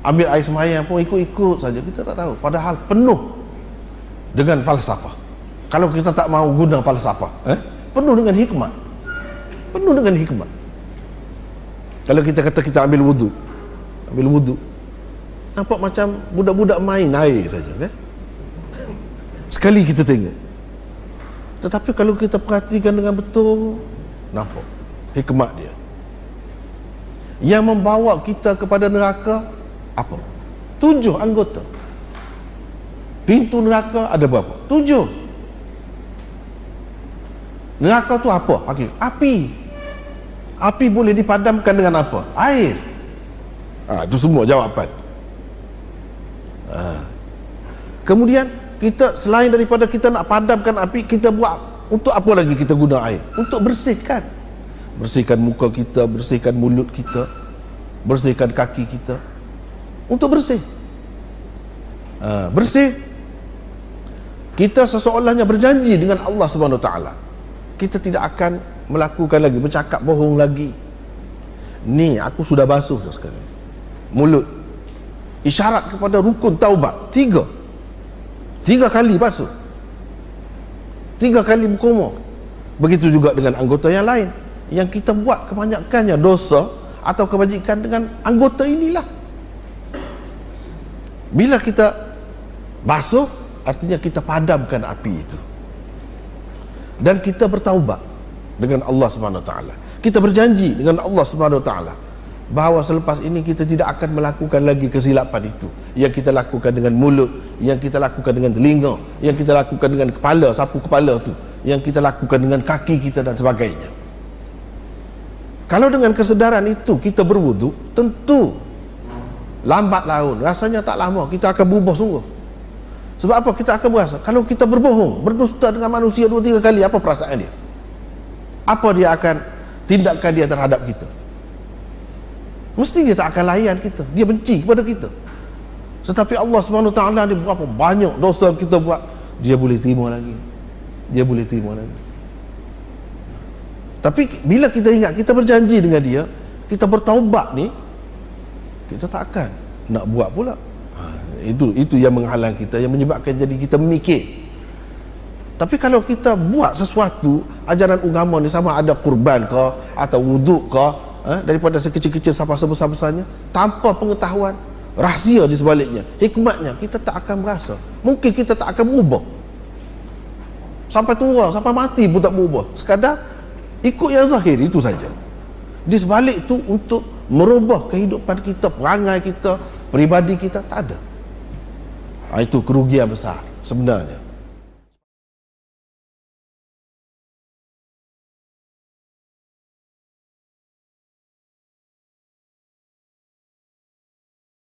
Ambil air sembahyang pun ikut-ikut saja, kita tak tahu. Padahal penuh dengan falsafah. Kalau kita tak mau guna falsafah, penuh dengan hikmah. Penuh dengan hikmah. Kalau kita kata kita ambil wudu, nampak macam budak-budak main air saja, kan? Sekali kita tengok. Tetapi kalau kita perhatikan dengan betul, nampak hikmat dia. Yang membawa kita kepada neraka apa? 7 anggota. Pintu neraka ada berapa? 7. Neraka tu apa? Api. Api boleh dipadamkan dengan apa? Air. Itu semua jawapan. Kemudian kita, selain daripada kita nak padamkan api, kita buat untuk apa lagi kita guna air? Untuk bersihkan. Bersihkan muka kita, bersihkan mulut kita, bersihkan kaki kita. Untuk bersih. Bersih. Kita seseolahnya berjanji dengan Allah Subhanahu Wa Taala. Kita tidak akan melakukan lagi, bercakap bohong lagi. Ni aku sudah basuh dah sekarang. Mulut. Isyarat kepada rukun taubat. 3 kali basuh. 3 kali berkumur. Begitu juga dengan anggota yang lain. Yang kita buat kebanyakannya dosa atau kebajikan dengan anggota inilah. Bila kita basuh, artinya kita padamkan api itu. Dan kita bertaubat dengan Allah Subhanahu Wa Taala. Kita berjanji dengan Allah Subhanahu Wa Taala bahawa selepas ini kita tidak akan melakukan lagi kesilapan itu. Yang kita lakukan dengan mulut, yang kita lakukan dengan telinga, yang kita lakukan dengan kepala, sapu kepala tu, yang kita lakukan dengan kaki kita dan sebagainya. Kalau dengan kesedaran itu kita berwudu, tentu lambat laun, rasanya tak lama kita akan berubah sungguh. Sebab apa? Kita akan berasa, kalau kita berbohong, berdusta dengan manusia 2-3 kali, apa perasaan dia? Apa dia akan tindakan dia terhadap kita? Mesti dia tak akan layan kita, dia benci kepada kita. Tetapi Allah SWT dia berapa banyak dosa kita buat, dia boleh terima lagi. Dia boleh terima lagi. Tapi bila kita ingat, kita berjanji dengan dia, kita bertaubat ni, kita tak akan nak buat pula. Itu yang menghalang kita, yang menyebabkan jadi kita memikir. Tapi kalau kita buat sesuatu, ajaran agama ni, sama ada kurban ke atau wuduk ke, daripada sekecil-kecil sampai sebesar-besarnya, tanpa pengetahuan rahsia di sebaliknya, hikmatnya, kita tak akan berasa. Mungkin kita tak akan berubah sampai tua, sampai mati pun tak berubah. Sekadar ikut yang zahir itu saja. Di sebalik itu untuk merubah kehidupan kita, perangai kita, peribadi kita, tak ada. Itu kerugian besar sebenarnya.